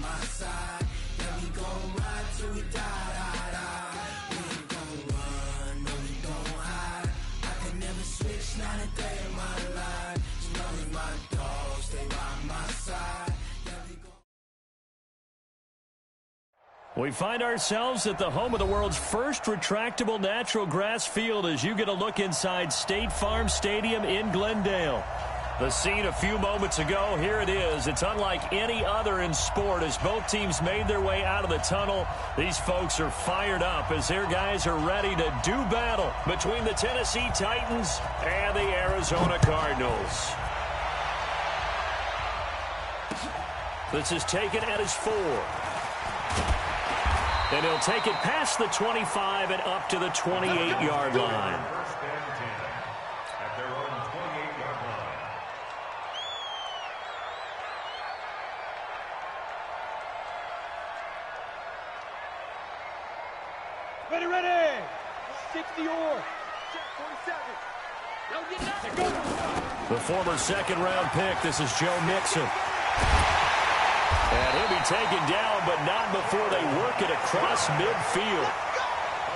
my side. Yeah, we gon' ride till we die. We ain't gon' run, no, we gon' hide. I can never switch, not a day in my life. As long as my dogs, they by my side. We find ourselves at the home of the world's first retractable natural grass field as you get a look inside State Farm Stadium in Glendale. The scene a few moments ago, here it is. It's unlike any other in sport as both teams made their way out of the tunnel. These folks are fired up as their guys are ready to do battle between the Tennessee Titans and the Arizona Cardinals. This is taken at his 4. And he'll take it past the 25 and up to the 28-yard line. First and 10 at their own 28-yard line. Ready. 60 or 47. The former second-round pick, this is Joe Mixon. And he'll be taken down, but not before they work it across midfield.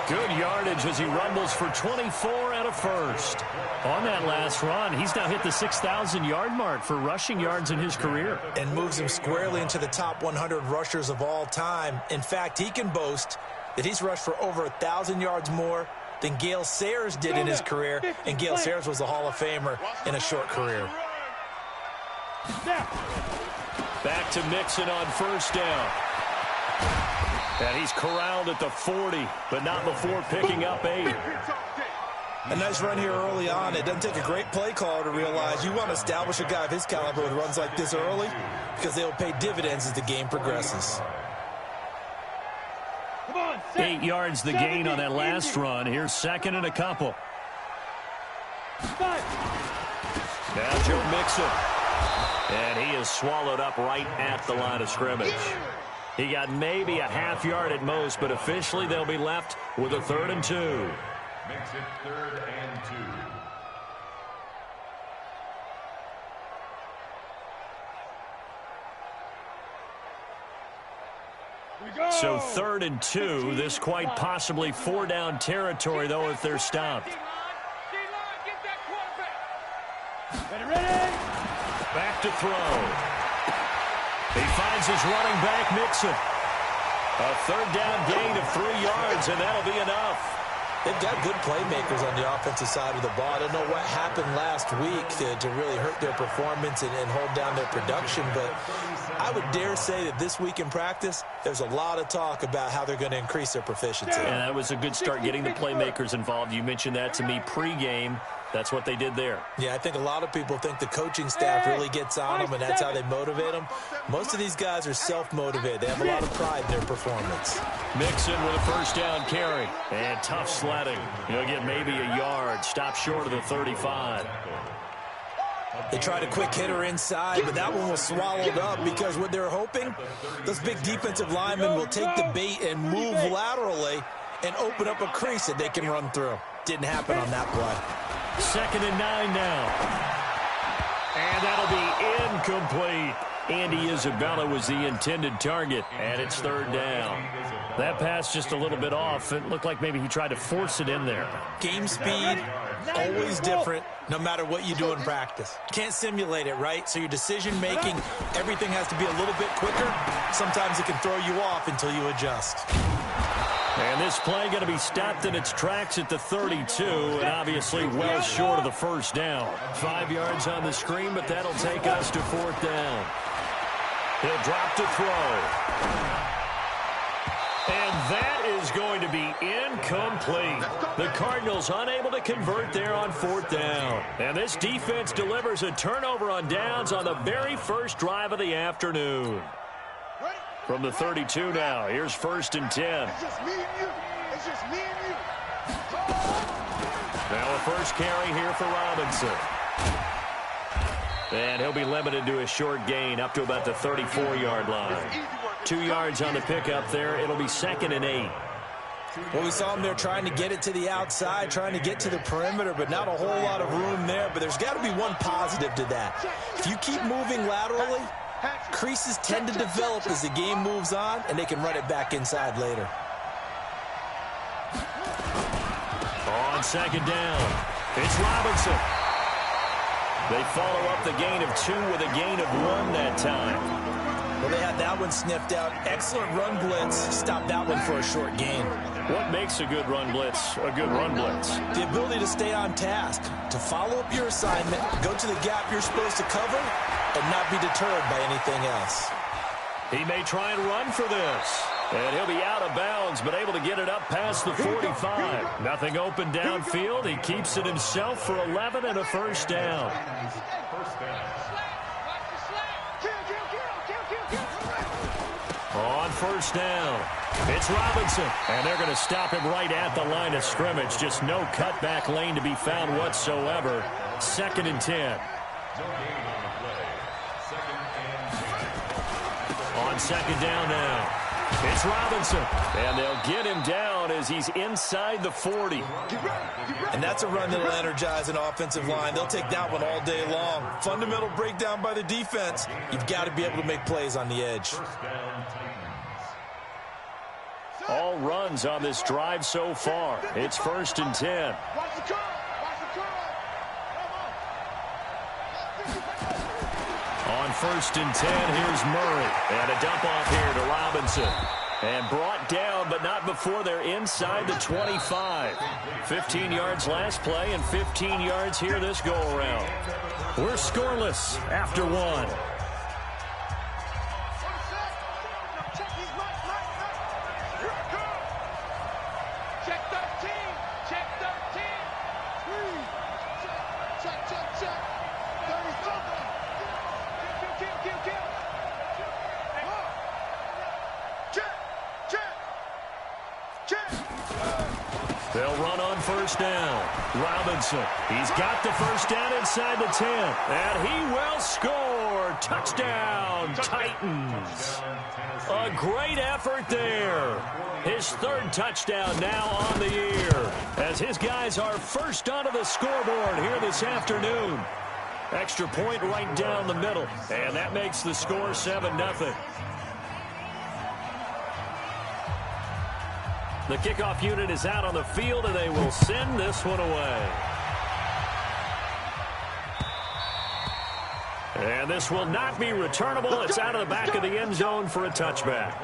Good yardage as he rumbles for 24 and a first. On that last run, he's now hit the 6,000-yard mark for rushing yards in his career. And moves him squarely into the top 100 rushers of all time. In fact, he can boast that he's rushed for over 1,000 yards more than Gale Sayers did in his career. And Gale Sayers was a Hall of Famer in a short career. Back to Mixon on first down. And he's corralled at the 40, but not before picking up 8. A nice run here early on. It doesn't take a great play caller to realize you want to establish a guy of his caliber with runs like this early because they will pay dividends as the game progresses. 8 yards the gain on that last run. Here's second and a couple. Now Joe Mixon. And he is swallowed up right at the line of scrimmage. He got maybe a half yard at most, but officially they'll be left with a 3rd and 2. Makes it 3rd and 2. So 3rd and 2, this quite possibly 4-down territory, though, if they're stopped. Ready. Back to throw. He finds his running back, Mixon. A 3rd down gain of 3 yards, and that'll be enough. They've got good playmakers on the offensive side of the ball. I don't know what happened last week to really hurt their performance and hold down their production, but I would dare say that this week in practice, there's a lot of talk about how they're going to increase their proficiency. And that was a good start getting the playmakers involved. You mentioned that to me pregame. That's what they did there. Yeah, I think a lot of people think the coaching staff really gets on them, and that's how they motivate them. Most of these guys are self-motivated. They have a lot of pride in their performance. Mixon with a 1st down carry. And tough sledding. He'll get maybe a yard. Stop short of the 35. They tried a quick hitter inside, but that one was swallowed up because what they're hoping, those big defensive linemen will take the bait and move laterally and open up a crease that they can run through. Didn't happen on that play. 2nd and 9 now. And that'll be incomplete. Andy Isabella was the intended target, and it's 3rd down. That pass just a little bit off. It looked like maybe he tried to force it in there. Game speed, always different, no matter what you do in practice. Can't simulate it, right? So your decision-making, everything has to be a little bit quicker. Sometimes it can throw you off until you adjust. And this play going to be stopped in its tracks at the 32, and obviously well short of the 1st down. 5 yards on the screen, but that'll take us to 4th down. He'll drop to throw. And that is going to be incomplete. The Cardinals unable to convert there on 4th down. And this defense delivers a turnover on downs on the very first drive of the afternoon. From the 32 now, here's 1st and 10. It's just me and you. It's just me and you. Now a first carry here for Robinson. And he'll be limited to a short gain up to about the 34-yard line. 2 yards on the pickup there. It'll be 2nd and 8. Well, we saw him there trying to get it to the outside, trying to get to the perimeter, but not a whole lot of room there. But there's got to be one positive to that. If you keep moving laterally, Creases tend to develop as the game moves on, and they can run it back inside later. On second down, it's Robinson. They follow up the gain of 2 with a gain of 1 that time. Well, they had that one sniffed out. Excellent run blitz. Stopped that one for a short gain. What makes a good run blitz a good run blitz? The ability to stay on task, to follow up your assignment, go to the gap you're supposed to cover, and not be deterred by anything else. He may try and run for this. And he'll be out of bounds, but able to get it up past the 45. Nothing open downfield. He keeps it himself for 11 and a first down. On first down, it's Robinson. And they're going to stop him right at the line of scrimmage. Just no cutback lane to be found whatsoever. 2nd and 10. On second down now. It's Robinson, and they'll get him down as he's inside the 40. And that's a run that'll energize an offensive line. They'll take that one all day long. Fundamental breakdown by the defense. You've got to be able to make plays on the edge. All runs on this drive so far. It's 1st and 10. On 1st and 10, here's Murray. And a dump off here to Robinson. And brought down, but not before they're inside the 25. 15 yards last play and 15 yards here this go-around. We're scoreless after 1. They'll run on first down. Robinson, he's got the first down inside the 10. And he will score. Touchdown, Titans. A great effort there. His 3rd touchdown now on the year, as his guys are first onto the scoreboard here this afternoon. Extra point right down the middle. And that makes the score 7-0. The kickoff unit is out on the field, and they will send this one away. And this will not be returnable. It's out of the back of the end zone for a touchback.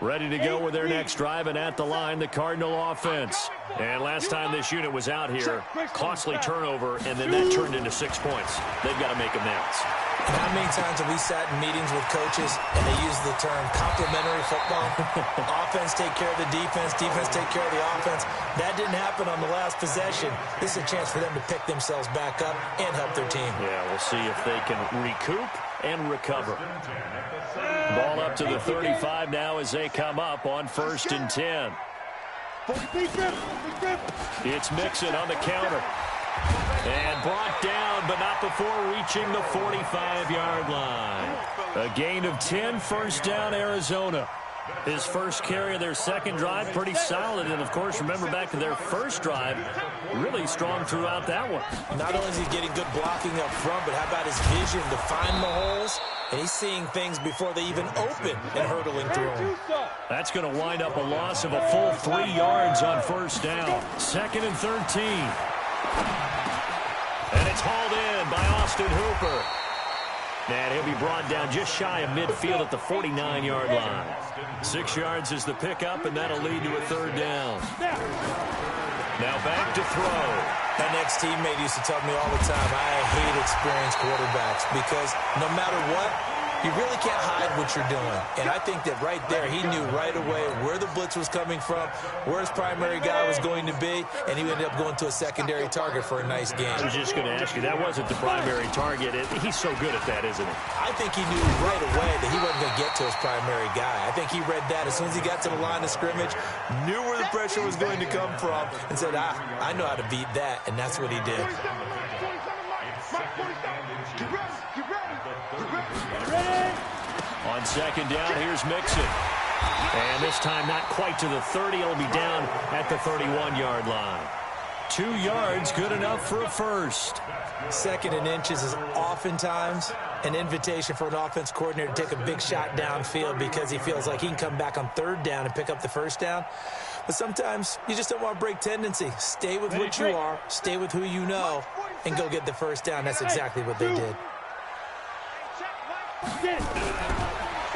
Ready to go with their next drive, and at the line, the Cardinal offense. And last time this unit was out here, costly turnover, and then that turned into 6 points. They've got to make amends. And how many times have we sat in meetings with coaches and they use the term complementary football? Offense take care of the defense, defense take care of the offense. That didn't happen on the last possession. This is a chance for them to pick themselves back up and help their team. Yeah, we'll see if they can recoup and recover. Ball up to the 35 now as they come up on 1st and 10. It's Mixon on the counter. And brought down, but not before reaching the 45-yard line. A gain of 10, first down, Arizona. His first carry of their second drive, pretty solid. And, of course, remember back to their first drive, really strong throughout that one. Not only is he getting good blocking up front, but how about his vision to find the holes? And he's seeing things before they even open and hurtling through them. That's going to wind up a loss of a full 3 yards on first down. 2nd and 13. And it's hauled in by Austin Hooper. And he'll be brought down just shy of midfield at the 49-yard line. 6 yards is the pickup, and that'll lead to a 3rd down. Now back to throw. My next teammate used to tell me all the time, I hate experienced quarterbacks because no matter what, you really can't hide what you're doing. And I think that right there, he knew right away where the blitz was coming from, where his primary guy was going to be, and he ended up going to a secondary target for a nice game. I was just going to ask you, that wasn't the primary target. He's so good at that, isn't he? I think he knew right away that he wasn't going to get to his primary guy. I think he read that as soon as he got to the line of scrimmage, knew where the pressure was going to come from, and said, I know how to beat that, and that's what he did. On second down, here's Mixon. And this time not quite to the 30. It'll be down at the 31-yard line. 2 yards, good enough for a first. 2nd and inches is oftentimes an invitation for an offense coordinator to take a big shot downfield because he feels like he can come back on 3rd down and pick up the first down. But sometimes you just don't want to break tendency. Stay with what you are, stay with who you know, and go get the first down. That's exactly what they did.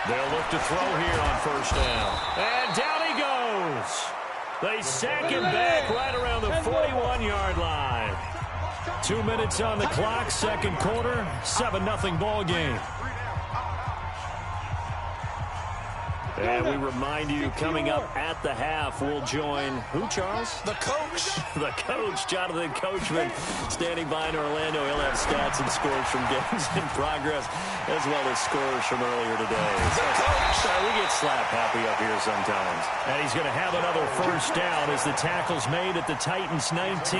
They'll look to throw here on first down. And down he goes. They sack him back right around the 41-yard line. 2 minutes on the clock, 2nd quarter, 7-0 ball game. And we remind you, coming up at the half, we'll join who, Charles? The coach. The coach, Jonathan Coachman, standing by in Orlando. He'll have stats and scores from games in progress, as well as scores from earlier today. So we get slap happy up here sometimes. And he's going to have another first down as the tackle's made at the Titans' 19.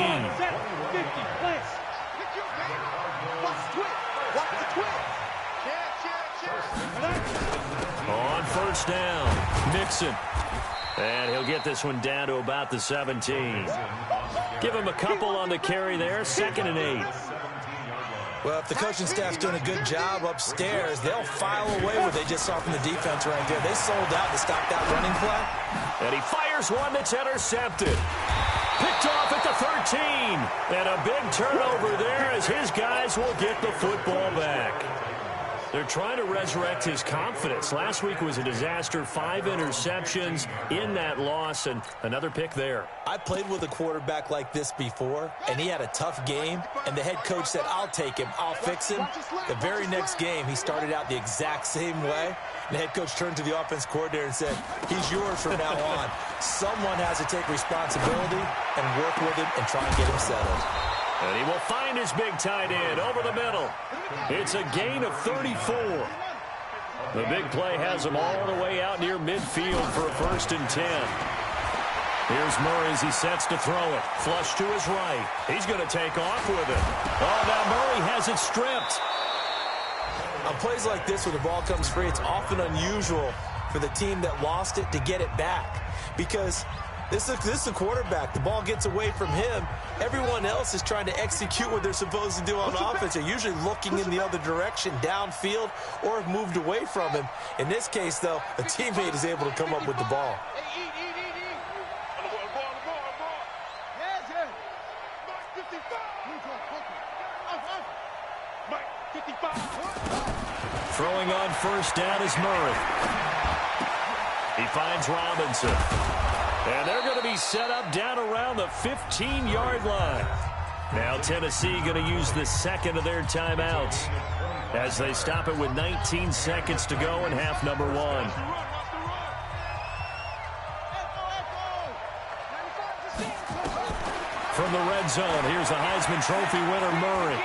On first down, Mixon. And he'll get this one down to about the 17. Give him a couple on the carry there, 2nd and 8. Well, if the coaching staff's doing a good job upstairs, they'll file away what they just saw from the defense right there. They sold out to stop that running play. And he fires one that's intercepted. Picked off at the 13. And a big turnover there as his guys will get the football back. They're trying to resurrect his confidence. Last week was a disaster, 5 interceptions in that loss, and another pick there. I played with a quarterback like this before, and he had a tough game, and the head coach said, I'll take him, I'll fix him. The very next game, he started out the exact same way. And the head coach turned to the offense coordinator and said, he's yours from now on. Someone has to take responsibility and work with him and try and get him settled. And he will find his big tight end over the middle. It's a gain of 34. The big play has him all the way out near midfield for a 1st and 10. Here's Murray as he sets to throw it. Flush to his right. He's going to take off with it. Oh, now Murray has it stripped. On plays like this, when the ball comes free, it's often unusual for the team that lost it to get it back. Because this is a quarterback. The ball gets away from him. Everyone else is trying to execute what they're supposed to do on offense. They're usually looking in the other direction, downfield, or have moved away from him. In this case, though, a teammate is able to come up with the ball. Throwing on first down is Murray. He finds Robinson. And they're going to be set up down around the 15-yard line. Now Tennessee going to use the 2nd of their timeouts as they stop it with 19 seconds to go in half number 1. From the red zone, here's the Heisman Trophy winner, Murray.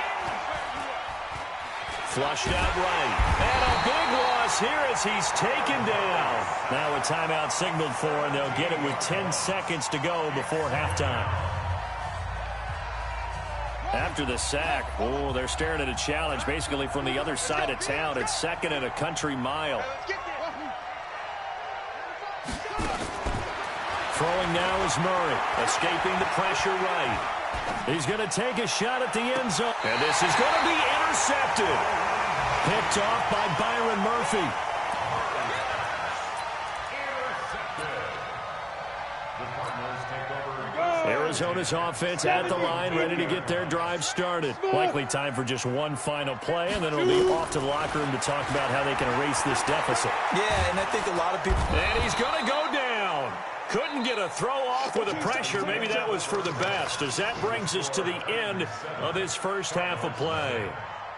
Flushed out right. And a big loss here as he's taken down. Now a timeout signaled for, and they'll get it with 10 seconds to go before halftime. After the sack, oh, they're staring at a challenge basically from the other side of town. It's 2nd and a country mile. Throwing now is Murray, escaping the pressure right. He's going to take a shot at the end zone. And this is going to be intercepted. Picked off by Byron Murphy. Arizona's offense at the line, ready to get their drive started. Likely time for just one final play, and then it'll be off to the locker room to talk about how they can erase this deficit. Yeah, and I think a lot of people... And he's going to go down. Couldn't get a throw off with the pressure. Maybe that was for the best, as that brings us to the end of this first half of play.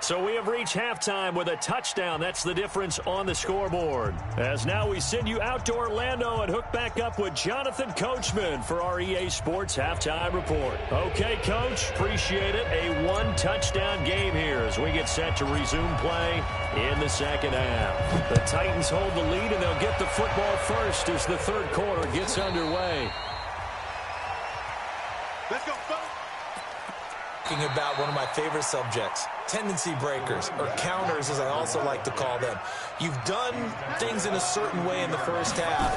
So we have reached halftime with a touchdown. That's the difference on the scoreboard. As now we send you out to Orlando and hook back up with Jonathan Coachman for our EA Sports Halftime Report. Okay, Coach, appreciate it. A one-touchdown game here as we get set to resume play in the second half. The Titans hold the lead, and they'll get the football first as the third quarter gets underway. Let's go, Talking about one of my favorite subjects, tendency breakers, or counters as I also like to call them. You've done things in a certain way in the first half,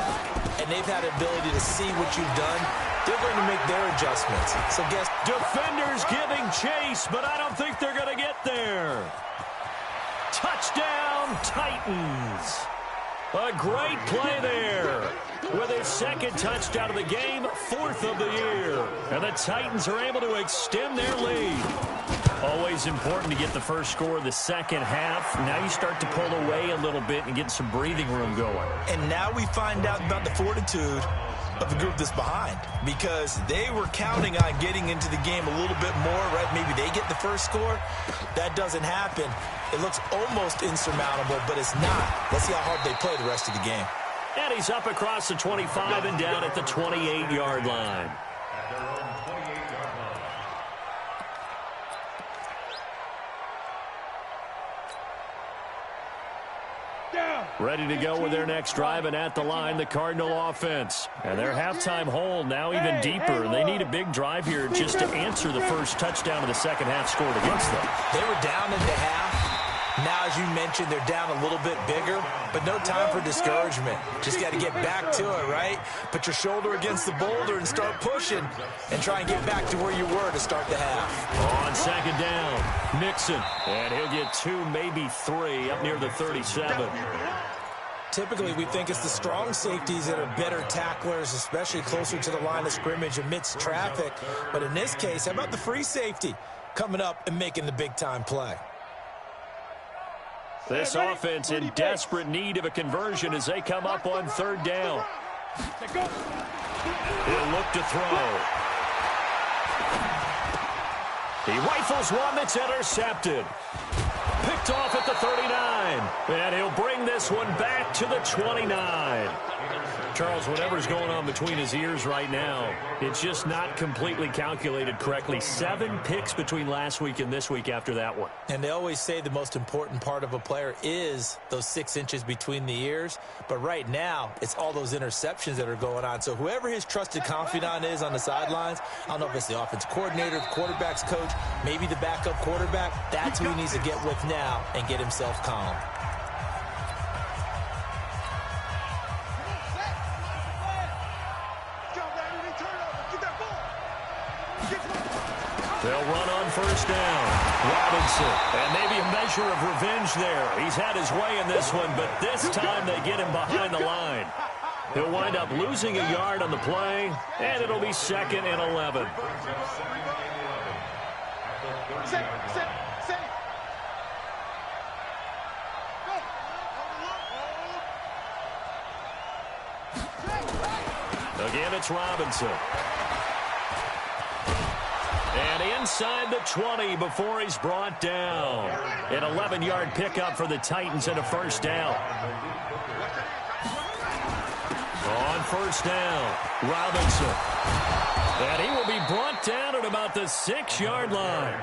and they've had the ability to see what you've done. They're going to make their adjustments. So guess defenders giving chase, but I don't think they're going to get there. Touchdown, Titans. A great play there. With his second touchdown of the game, 4th of the year. And the Titans are able to extend their lead. Always important to get the first score of the second half. Now you start to pull away a little bit and get some breathing room going. And now we find out about the fortitude of the group that's behind, because they were counting on getting into the game a little bit more, right? Maybe they get the first score. That doesn't happen. It looks almost insurmountable, but it's not. Let's see how hard they play the rest of the game. And he's up across the 25 and down at the 28-yard line. Ready to go with their next drive, and at the line, the Cardinal offense. And their halftime hole now even deeper. They need a big drive here just to answer the first touchdown of the second half scored against them. They were down in the half. Now, as you mentioned, they're down a little bit bigger, but no time for discouragement. Just got to get back to it, right? Put your shoulder against the boulder and start pushing and try and get back to where you were to start the half. On second down, Mixon. And he'll get 2, maybe 3 up near the 37. Typically, we think it's the strong safeties that are better tacklers, especially closer to the line of scrimmage amidst traffic. But in this case, how about the free safety coming up and making the big-time play? This offense in desperate need of a conversion as they come up on third down. He'll look to throw. He rifles one that's intercepted. Picked off at the 39. And he'll bring this one back to the 29. Charles, whatever's going on between his ears right now, it's just not completely calculated correctly. 7 picks between last week and this week after that one. And they always say the most important part of a player is those 6 inches between the ears. But right now, it's all those interceptions that are going on. So whoever his trusted confidant is on the sidelines, I don't know if it's the offensive coordinator, the quarterback's coach, maybe the backup quarterback, that's who he needs to get with now and get himself calm. They'll run on first down. Robinson, and maybe a measure of revenge there. He's had his way in this one, but this time they get him behind the line. He'll wind up losing a yard on the play, and it'll be 2nd and 11. Again, it's Robinson. And inside the 20 before he's brought down. An 11-yard pickup for the Titans and a first down. On first down, Robinson. And he will be brought down at about the 6-yard line.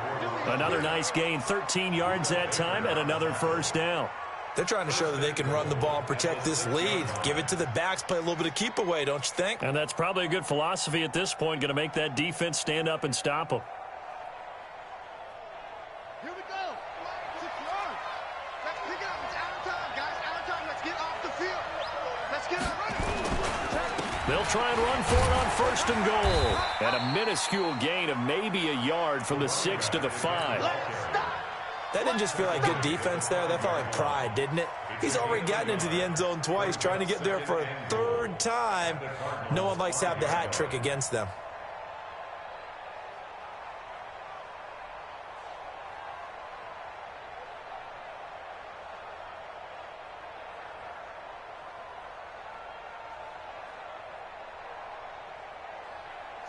Another nice gain, 13 yards that time, and another first down. They're trying to show that they can run the ball and protect this lead. Give it to the backs, play a little bit of keep away, don't you think? And that's probably a good philosophy at this point, going to make that defense stand up and stop them. Here we go. 6 yards. Let's pick it up. It's out of time, guys. Out of time. Let's get off the field. Let's get it running. They'll try and run for it on first and goal. And a minuscule gain of maybe a yard from the 6 to the 5. That didn't just feel like good defense there. That felt like pride, didn't it? He's already gotten into the end zone twice, trying to get there for a 3rd time. No one likes to have the hat trick against them.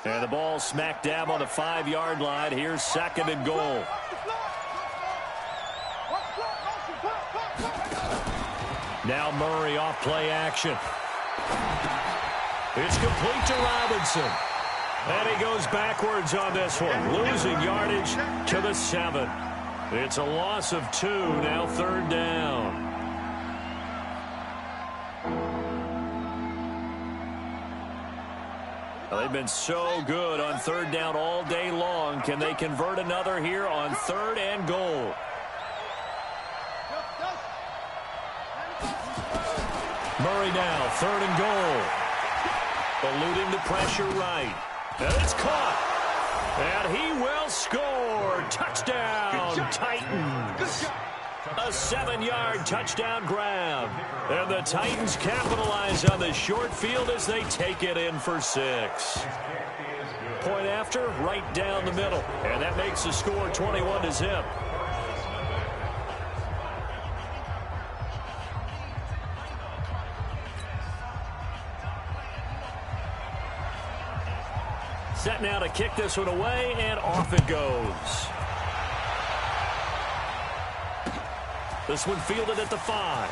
And the ball smack dab on the 5-yard line. Here's 2nd and goal. Now Murray off play action. It's complete to Robinson. And he goes backwards on this one, losing yardage to the 7. It's a loss of 2, now 3rd down. Well, they've been so good on third down all day long. Can they convert another here on third and goal? Murray now, third and goal. Eluding the pressure right. And it's caught. And he will score. Touchdown, Titans. A 7-yard touchdown grab. And the Titans capitalize on the short field as they take it in for 6. Point after, right down the middle. And that makes the score 21-0. Set now to kick this one away, and off it goes. This one fielded at the 5.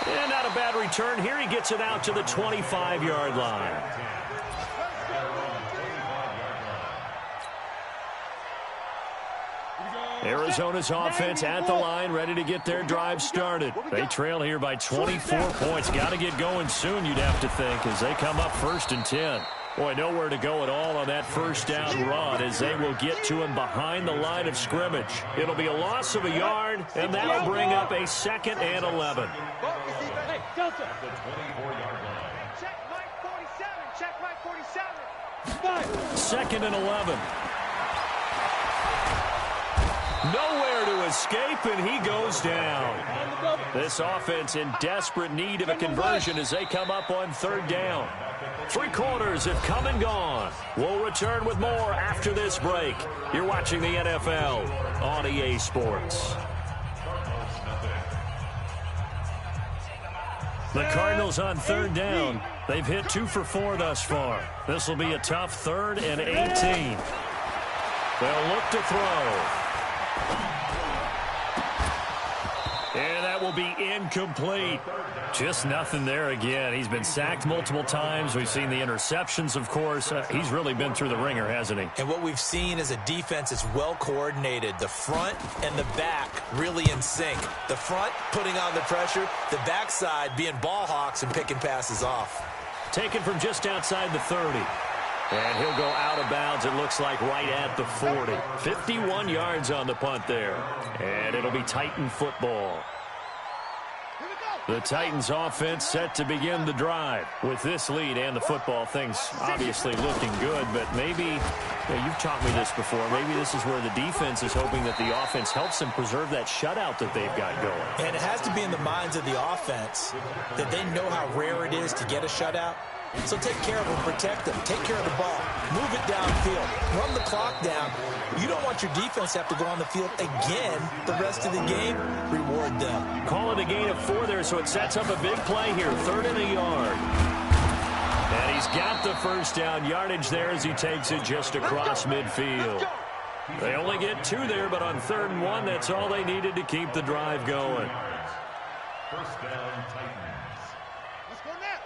And not a bad return here. He gets it out to the 25-yard line. Arizona's offense at the line, ready to get their drive started. They trail here by 24 points. Got to get going soon, you'd have to think, as they come up 1st and 10. Boy, nowhere to go at all on that first down run as they will get to him behind the line of scrimmage. It'll be a loss of a yard, and that'll bring up a 2nd and 11. Hey, Delta. Check Mike 47. Check Mike 47. 2nd and 11. Nowhere to escape, and he goes down. This offense in desperate need of a conversion as they come up on third down. 3 quarters have come and gone. We'll return with more after this break. You're watching the NFL on EA Sports. The Cardinals on third down. They've hit 2 for 4 thus far. This will be a tough 3rd and 18. They'll look to throw. And that will be incomplete. Just nothing there again. He's been sacked multiple times. We've seen the interceptions, of course. He's really been through the ringer, hasn't he? And what we've seen is a defense that's well coordinated. The front and the back really in sync. The front putting on the pressure. The backside being ball hawks and picking passes off. Taken from just outside the 30. And he'll go out of bounds, it looks like, right at the 40. 51 yards on the punt there. And it'll be Titan football. The Titans offense set to begin the drive. With this lead and the football, things obviously looking good, but maybe, you've taught me this before, maybe this is where the defense is hoping that the offense helps them preserve that shutout that they've got going. And it has to be in the minds of the offense that they know how rare it is to get a shutout. So take care of them, protect them, take care of the ball, move it downfield, run the clock down. You don't want your defense to have to go on the field again the rest of the game. Reward them. Call it a gain of 4 there, so it sets up a big play here, 3rd and a yard. And he's got the first down yardage there as he takes it just across midfield. They only get 2 there, but on 3rd and 1, that's all they needed to keep the drive going. First down, Titans. Let's go now.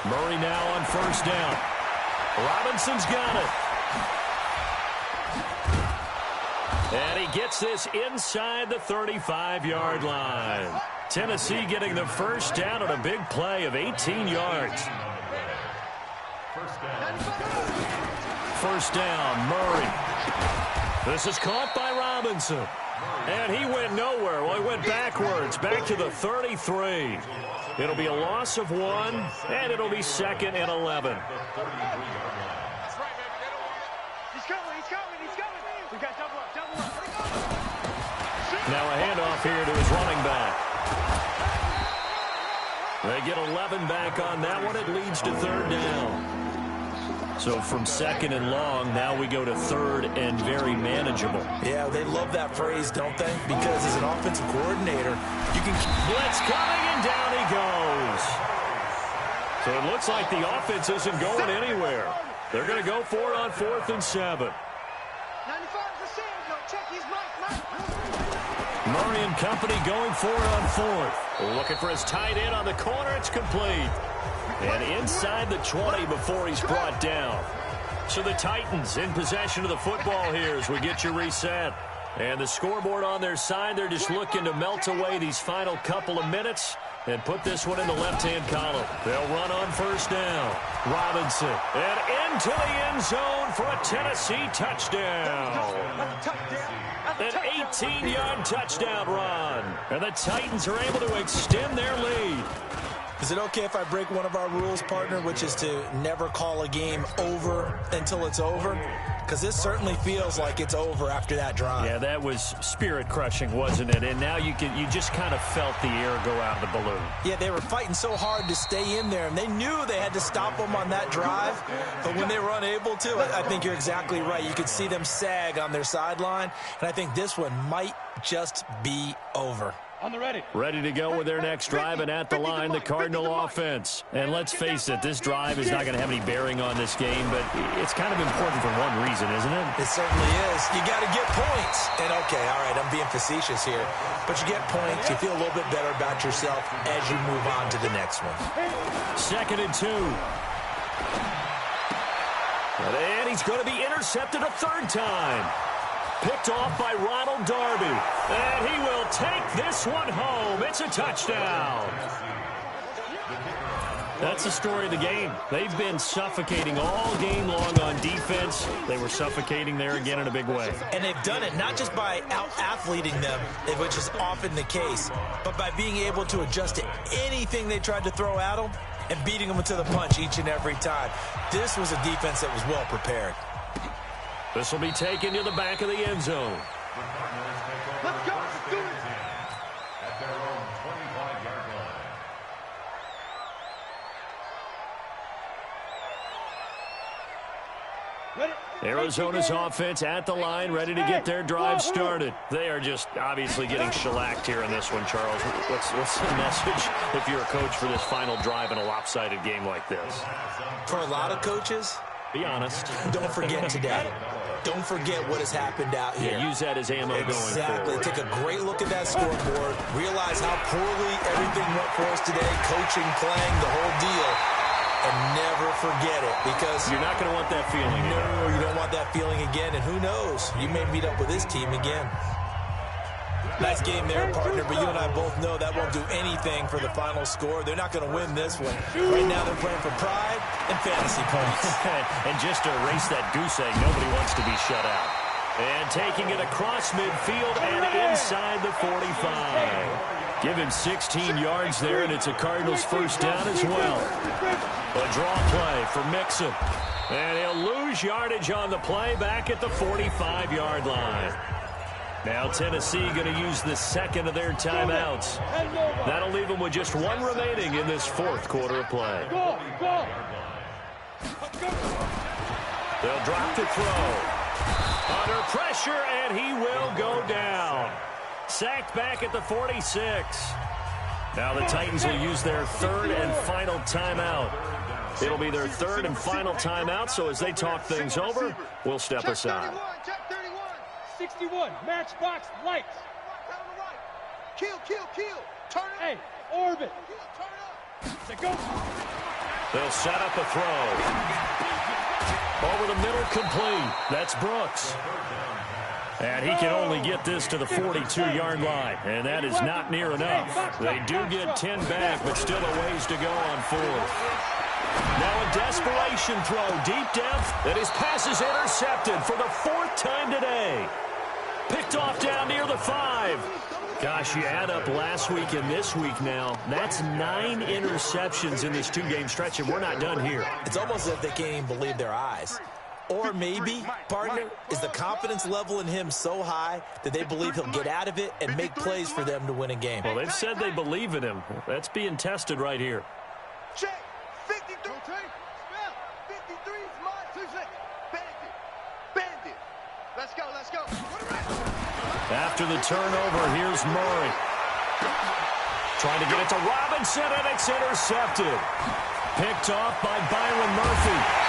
Murray now on first down. Robinson's got it. And he gets this inside the 35-yard line. Tennessee getting the first down on a big play of 18 yards. First down, Murray. This is caught by Robinson. And he went nowhere. Well, he went backwards, back to the 33. It'll be a loss of 1, and it'll be 2nd and 11. That's right, baby. They don't want it. He's coming. We got double up. Now a handoff here to his running back. They get 11 back on that one. It leads to 3rd down. So from 2nd and long, now we go to 3rd and very manageable. Yeah, they love that phrase, don't they? Because as an offensive coordinator, you can... Blitz coming, and down he goes. So it looks like the offense isn't going anywhere. They're going to go for it on 4th and 7. 95 is the same. No, check his Mike. Murray and company going for it on 4th. Looking for his tight end on the corner. It's complete. And inside the 20 before he's brought down. So the Titans in possession of the football here as we get you reset. And the scoreboard on their side, they're just looking to melt away these final couple of minutes and put this one in the left-hand column. They'll run on first down. Robinson. And into the end zone for a Tennessee touchdown. An 18-yard touchdown run. And the Titans are able to extend their lead. Is it okay if I break one of our rules, partner, which is to never call a game over until it's over? Because this certainly feels like it's over after that drive. Yeah, that was spirit-crushing, wasn't it? And now you just kind of felt the air go out of the balloon. Yeah, they were fighting so hard to stay in there, and they knew they had to stop them on that drive. But when they were unable to, I think you're exactly right. You could see them sag on their sideline, and I think this one might just be over. On the ready. Ready to go with their next drive, and at the line, the Cardinal offense. And let's face it, this drive is not going to have any bearing on this game, but it's kind of important for one reason, isn't it? It certainly is. You got to get points. And, okay, all right, I'm being facetious here. But you get points, you feel a little bit better about yourself as you move on to the next one. 2nd and 2. And he's going to be intercepted a third time. Picked off by Ronald Darby. And he will take this one home. It's a touchdown. That's the story of the game. They've been suffocating all game long on defense. They were suffocating there again in a big way. And they've done it not just by out-athleting them, which is often the case, but by being able to adjust to anything they tried to throw at them and beating them to the punch each and every time. This was a defense that was well prepared. This will be taken to the back of the end zone. Let's go. Let's do it. At their own 25-yard line. Arizona's offense at the line, ready to get their drive started. They are just obviously getting shellacked here in this one, Charles. What's the message if you're a coach for this final drive in a lopsided game like this? For a lot of coaches, be honest. Don't forget today. Don't forget what has happened out here. Yeah, use that as ammo going forward. Exactly. Take a great look at that scoreboard. Realize how poorly everything went for us today. Coaching, playing, the whole deal. And never forget it, because you're not going to want that feeling. No, you don't want that feeling again. And who knows? You may meet up with this team again. Nice game there, partner, but you and I both know that won't do anything for the final score. They're not going to win this one. Right now they're playing for pride and fantasy points. And just to erase that goose egg, nobody wants to be shut out. And taking it across midfield and inside the 45. Give him 16 yards there, and it's a Cardinals first down as well. A draw play for Mixon. And he'll lose yardage on the play back at the 45-yard line. Now Tennessee going to use the second of their timeouts. That'll leave them with just one remaining in this fourth quarter of play. They'll drop the throw. Under pressure, and he will go down. Sacked back at the 46. Now the Titans will use their third and final timeout. It'll be their third and final timeout, so as they talk things over, we'll step aside. 61, matchbox lights. Kill. Turn it. Hey, orbit. Turn up. They'll set up a throw. Over the middle, complete. That's Brooks. And he can only get this to the 42-yard line, and that is not near enough. They do get 10 back, but still a ways to go on fourth. Now a desperation throw deep down, and his pass is intercepted for the fourth time today. Picked off down near the 5. Gosh, you add up last week and this week now. That's 9 interceptions in this two-game stretch, and we're not done here. It's almost as if they can't even believe their eyes. Or maybe, partner, is the confidence level in him so high that they believe he'll get out of it and make plays for them to win a game. Well, they've said they believe in him. That's being tested right here. Check. 53. 53 is mine. Bandit. Let's go. After the turnover, here's Murray. Trying to get it to Robinson, and it's intercepted. Picked off by Byron Murphy.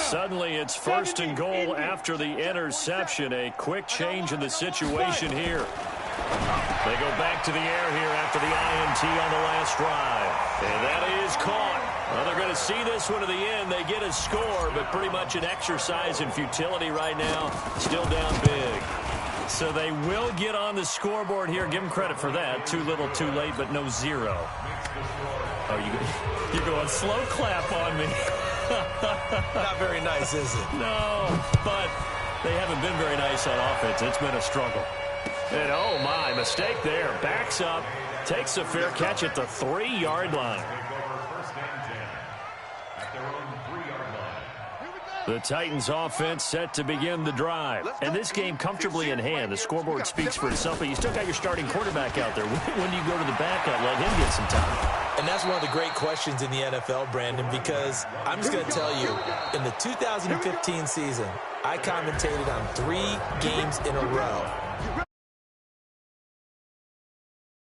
Suddenly it's 1st and goal after the interception. A quick change in the situation here. They go back to the air here after the INT on the last drive. And that is caught. Well, they're going to see this one to the end. They get a score, but pretty much an exercise in futility right now. Still down big. So they will get on the scoreboard here. Give them credit for that. Too little, too late, but no zero. Oh, you're going slow clap on me. Not very nice, is it? No, but they haven't been very nice on offense. It's been a struggle. And, oh, my, mistake there. Backs up, takes a fair catch at the 3-yard line. The Titans offense set to begin the drive. And this game comfortably in hand. The scoreboard speaks for itself, but you still got your starting quarterback out there. When do you go to the backup? Let him get some time. And that's one of the great questions in the NFL, Brandon, because I'm just going to tell you, in the 2015 season, I commentated on 3 games in a row